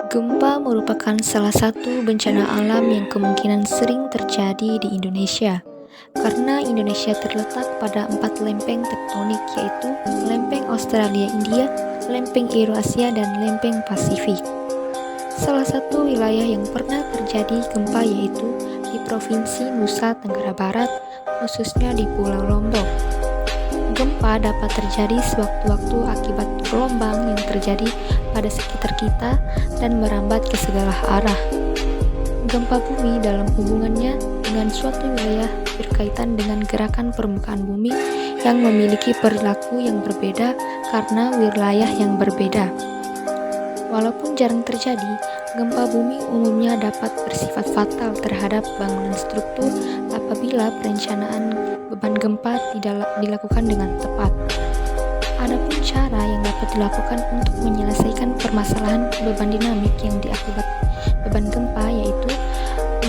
Gempa merupakan salah satu bencana alam yang kemungkinan sering terjadi di Indonesia, karena Indonesia terletak pada 4 lempeng tektonik, yaitu lempeng Australia-India, lempeng Eurasia, dan lempeng Pasifik. Salah satu wilayah yang pernah terjadi gempa yaitu di Provinsi Nusa Tenggara Barat, khususnya di Pulau Lombok. Gempa dapat terjadi sewaktu-waktu akibat gelombang yang terjadi pada sekitar kita dan merambat ke segala arah. Gempa bumi dalam hubungannya dengan suatu wilayah berkaitan dengan gerakan permukaan bumi yang memiliki perilaku yang berbeda karena wilayah yang berbeda. Walaupun jarang terjadi, gempa bumi umumnya dapat bersifat fatal terhadap bangunan struktur apabila perencanaan beban gempa tidak dilakukan dengan tepat. Adapun cara yang dapat dilakukan untuk menyelesaikan permasalahan beban dinamik yang diakibat beban gempa yaitu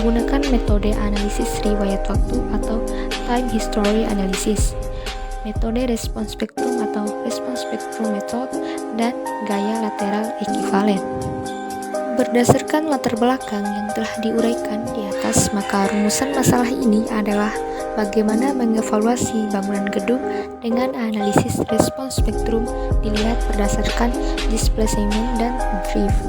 menggunakan metode analisis riwayat waktu atau time history analysis, metode respons spektrum atau response spectrum method, dan gaya lateral ekivalen. Berdasarkan latar belakang yang telah diuraikan di atas, maka rumusan masalah ini adalah bagaimana mengevaluasi bangunan gedung dengan analisis respons spektrum dilihat berdasarkan displacement dan drift.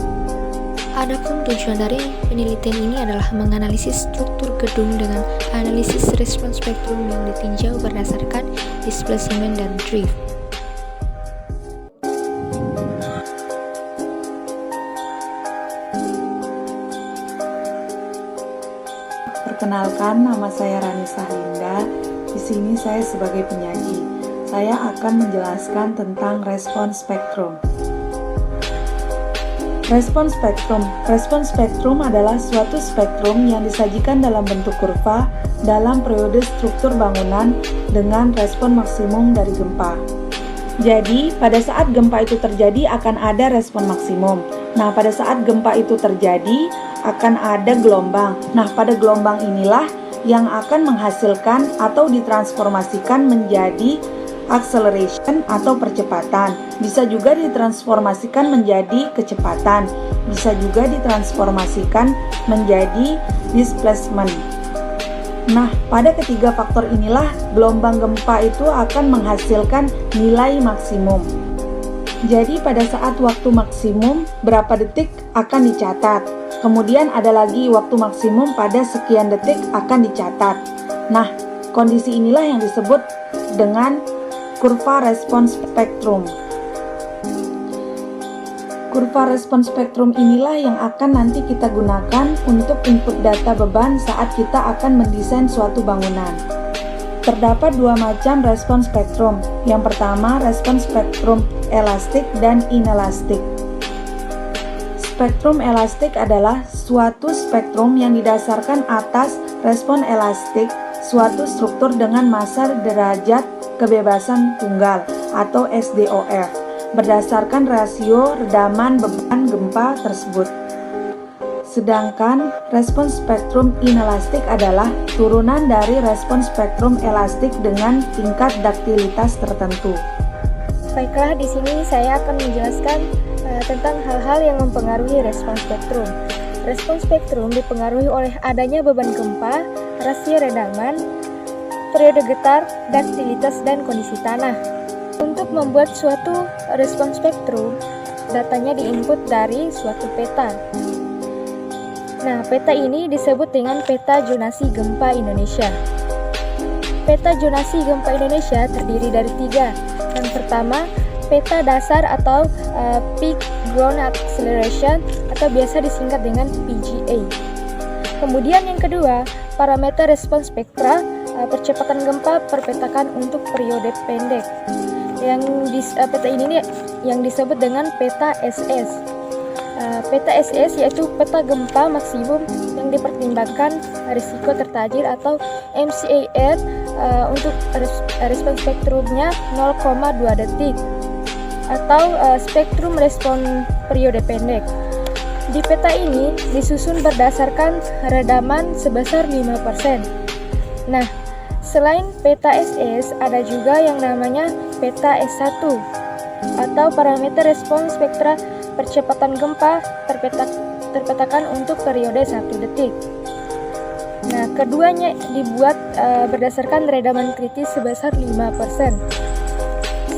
Adapun tujuan dari penelitian ini adalah menganalisis struktur gedung dengan analisis respons spektrum yang ditinjau berdasarkan displacement dan drift. Perkenalkan, nama saya Ranisa Linda. Di sini saya sebagai penyaji. Saya akan menjelaskan tentang respons spektrum. Respons spektrum. Respons spektrum adalah suatu spektrum yang disajikan dalam bentuk kurva dalam periode struktur bangunan dengan respon maksimum dari gempa. Jadi, pada saat gempa itu terjadi akan ada respon maksimum. Nah, pada saat gempa itu terjadi akan ada gelombang. Nah, pada gelombang inilah yang akan menghasilkan atau ditransformasikan menjadi acceleration atau percepatan. Bisa juga ditransformasikan menjadi kecepatan. Bisa juga ditransformasikan menjadi displacement. Nah, pada ketiga faktor inilah gelombang gempa itu akan menghasilkan nilai maksimum. Jadi pada saat waktu maksimum berapa detik akan dicatat. Kemudian ada lagi waktu maksimum pada sekian detik akan dicatat. Nah, kondisi inilah yang disebut dengan kurva respons spektrum. Kurva respons spektrum inilah yang akan nanti kita gunakan untuk input data beban saat kita akan mendesain suatu bangunan. Terdapat dua macam respons spektrum. Yang pertama, respons spektrum elastik dan inelastik. Spektrum elastik adalah suatu spektrum yang didasarkan atas respon elastik suatu struktur dengan massa derajat kebebasan tunggal atau SDOF berdasarkan rasio redaman beban gempa tersebut. Sedangkan respons spektrum inelastik adalah turunan dari respons spektrum elastik dengan tingkat daktilitas tertentu. Baiklah, di sini saya akan menjelaskan tentang hal-hal yang mempengaruhi respons spektrum. Respons spektrum dipengaruhi oleh adanya beban gempa, rasio redaman, periode getar, daktilitas, dan kondisi tanah. Untuk membuat suatu respons spektrum, datanya diinput dari suatu peta. Nah, peta ini disebut dengan peta zonasi gempa Indonesia. Peta zonasi gempa Indonesia terdiri dari 3. Yang pertama, peta dasar atau Peak Ground Acceleration atau biasa disingkat dengan PGA. Kemudian yang kedua, parameter respons spektra, percepatan gempa perpetakan untuk periode pendek. Peta ini yang disebut dengan peta SS. Peta SS yaitu peta gempa maksimum yang dipertimbangkan risiko tertajir atau MCAR untuk respons spektrumnya 0,2 detik atau spektrum respon periode pendek. Di peta ini disusun berdasarkan redaman sebesar 5%. Nah, selain peta SS ada juga yang namanya peta S1 atau parameter respons spektra percepatan gempa terpetakan untuk periode 1 detik. Nah, keduanya dibuat berdasarkan redaman kritis sebesar 5%.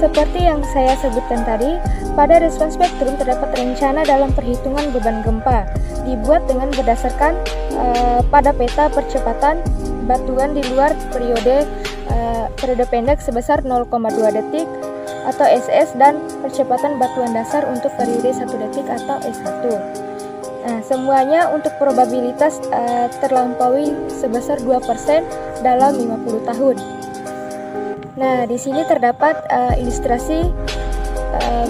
Seperti yang saya sebutkan tadi, pada respons spektrum terdapat rencana dalam perhitungan beban gempa, dibuat dengan berdasarkan pada peta percepatan batuan di luar periode pendek sebesar 0,2 detik atau SS dan percepatan batuan dasar untuk periode 1 detik atau S1. Nah, semuanya untuk probabilitas terlampaui sebesar 2% dalam 50 tahun. Nah, di sini terdapat ilustrasi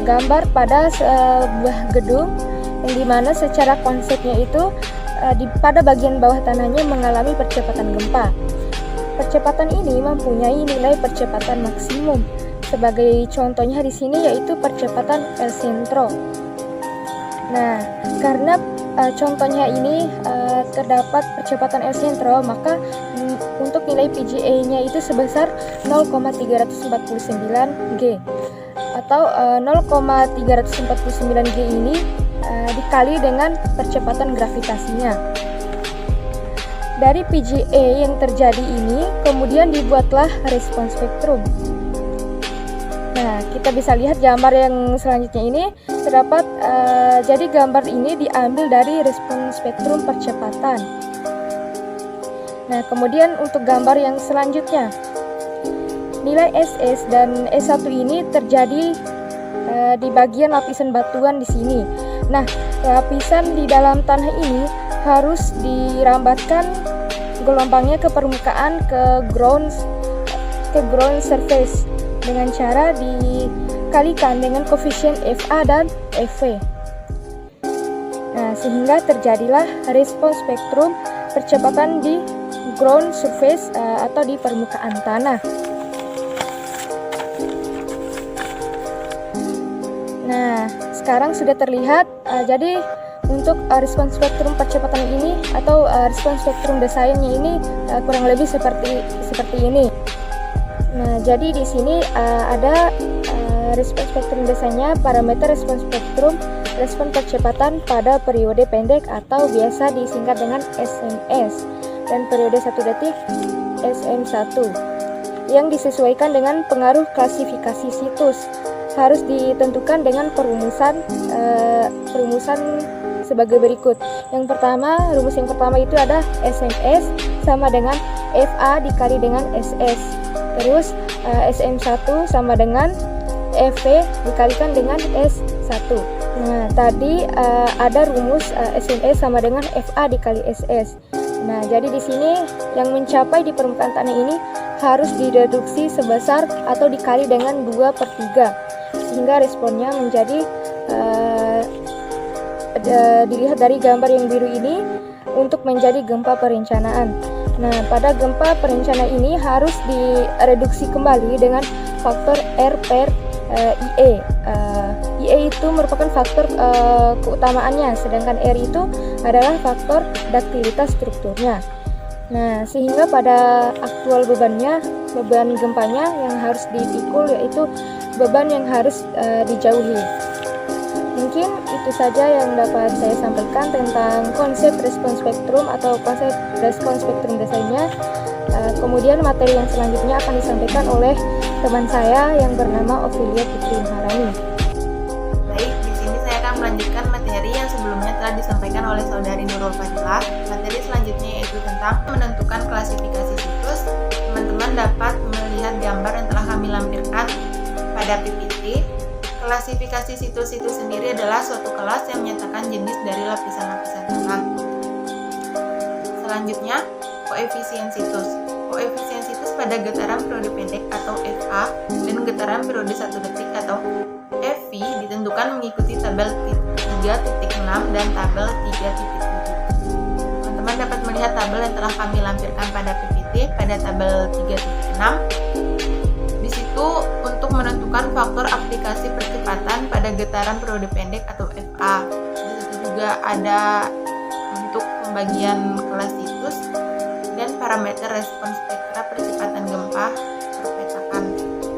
gambar pada sebuah gedung yang dimana secara konsepnya itu pada bagian bawah tanahnya mengalami percepatan gempa. Percepatan ini mempunyai nilai percepatan maksimum. Sebagai contohnya di sini yaitu percepatan El Centro. Nah, karena contohnya ini terdapat percepatan El Centro, maka untuk nilai PGA-nya itu sebesar 0,349 G atau 0,349 G ini dikali dengan percepatan gravitasinya. Dari PGA yang terjadi ini kemudian dibuatlah respons spektrum. Nah, kita bisa lihat gambar yang selanjutnya ini terdapat jadi gambar ini diambil dari respons spektrum percepatan. Nah, kemudian untuk gambar yang selanjutnya, nilai SS dan S1 ini terjadi di bagian lapisan batuan di sini. Nah, lapisan di dalam tanah ini harus dirambatkan gelombangnya ke permukaan ke ground surface dengan cara dikalikan dengan koefisien FA dan FV. Nah, sehingga terjadilah respons spektrum percepatan di ground surface atau di permukaan tanah. Nah, sekarang sudah terlihat. Jadi untuk respons spektrum percepatan ini atau respons spektrum desainnya ini kurang lebih seperti ini. Nah, jadi di sini ada respons spektrum desainnya, parameter respons spektrum respons percepatan pada periode pendek atau biasa disingkat dengan SMS, dan periode 1 detik SM1 yang disesuaikan dengan pengaruh klasifikasi situs. Harus ditentukan dengan perumusan sebagai berikut. Rumus yang pertama itu ada SMS sama dengan FA dikali dengan SS. Terus SM1 sama dengan FV dikalikan dengan S1. Nah, tadi ada rumus SMS sama dengan FA dikali SS. Nah, jadi di sini yang mencapai di permukaan tanah ini harus direduksi sebesar atau dikali dengan 2/3 sehingga responnya menjadi dilihat dari gambar yang biru ini untuk menjadi gempa perencanaan. Nah, pada gempa perencana ini harus direduksi kembali dengan faktor R per IE. IE itu merupakan faktor keutamaannya, sedangkan R itu adalah faktor daktilitas strukturnya. Nah, sehingga pada aktual beban gempanya yang harus dipikul yaitu beban yang harus dijauhi. Mungkin itu saja yang dapat saya sampaikan tentang konsep respons spektrum atau konsep respons spektrum desainnya. Kemudian materi yang selanjutnya akan disampaikan oleh teman saya yang bernama Ophelia Putri Maharani. Baik, di sini saya akan melanjutkan materi yang sebelumnya telah disampaikan oleh saudari Nurul Fadilah. Materi selanjutnya yaitu tentang menentukan klasifikasi situs. Teman-teman dapat melihat gambar yang telah kami lampirkan pada PPT. Klasifikasi situs itu sendiri adalah suatu kelas yang menyatakan jenis dari lapisan-lapisan tanah. Selanjutnya, koefisien situs. Koefisien situs pada getaran periode pendek atau FA dan getaran periode 1 detik atau FV ditentukan mengikuti tabel 3.6 dan tabel 3.7. Teman-teman dapat melihat tabel yang telah kami lampirkan pada PPT pada tabel 3.6. Di situ untuk menentukan faktor aplikasi percepatan pada getaran periode pendek atau FA. Di situ juga ada untuk pembagian kelas situs dan parameter respons spektra percepatan gempa terpetakan.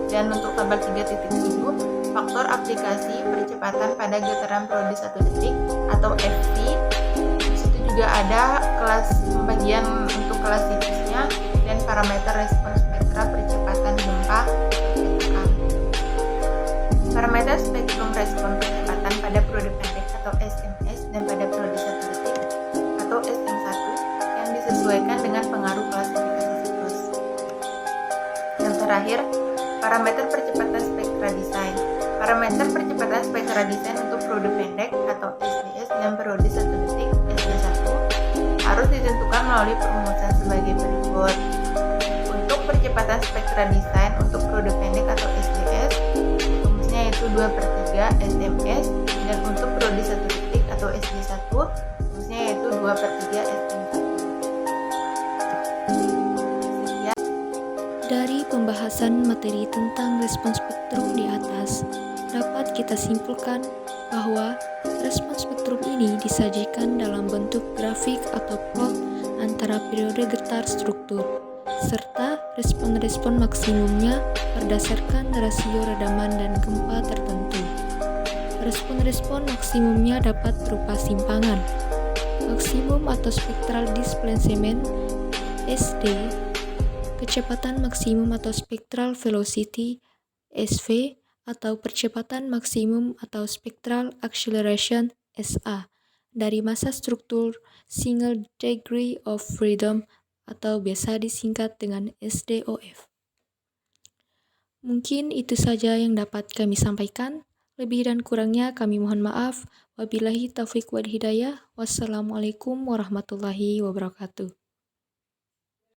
Dan untuk tabel 3.7 faktor aplikasi percepatan pada getaran periode 1 detik atau FP. Di situ juga ada kelas pembagian untuk kelas siklusnya dan parameter respons spektra percepatan gempa petakan. Parameter spektrum respon percepatan pada periode pendek atau SMS dan pada periode 1 detik atau SM1 yang disesuaikan dengan pengaruh klasifikasi siklus. Yang terakhir, parameter percepatan spektra desain. Parameter percepatan spektra desain untuk periode pendek atau SDS dan periode 1 detik SD1 harus ditentukan melalui perumusan sebagai berikut. Untuk percepatan spektra desain untuk periode pendek atau SDS, rumusnya yaitu 2/3 SMS, dan untuk periode 1 detik atau SD1, rumusnya yaitu 2/3 SM1. Dari pembahasan materi tentang respons spektrum di atas, dapat kita simpulkan bahwa respons spektrum ini disajikan dalam bentuk grafik atau plot antara periode getar struktur, serta respon-respon maksimumnya berdasarkan rasio redaman dan gempa tertentu. Respon-respon maksimumnya dapat berupa simpangan, maksimum atau spektral displacement SD, kecepatan maksimum atau spectral velocity SV, atau percepatan maksimum atau spectral acceleration SA dari massa struktur single degree of freedom atau biasa disingkat dengan SDOF. Mungkin itu saja yang dapat kami sampaikan. Lebih dan kurangnya kami mohon maaf. Wabillahi taufiq wal hidayah. Wassalamualaikum warahmatullahi wabarakatuh.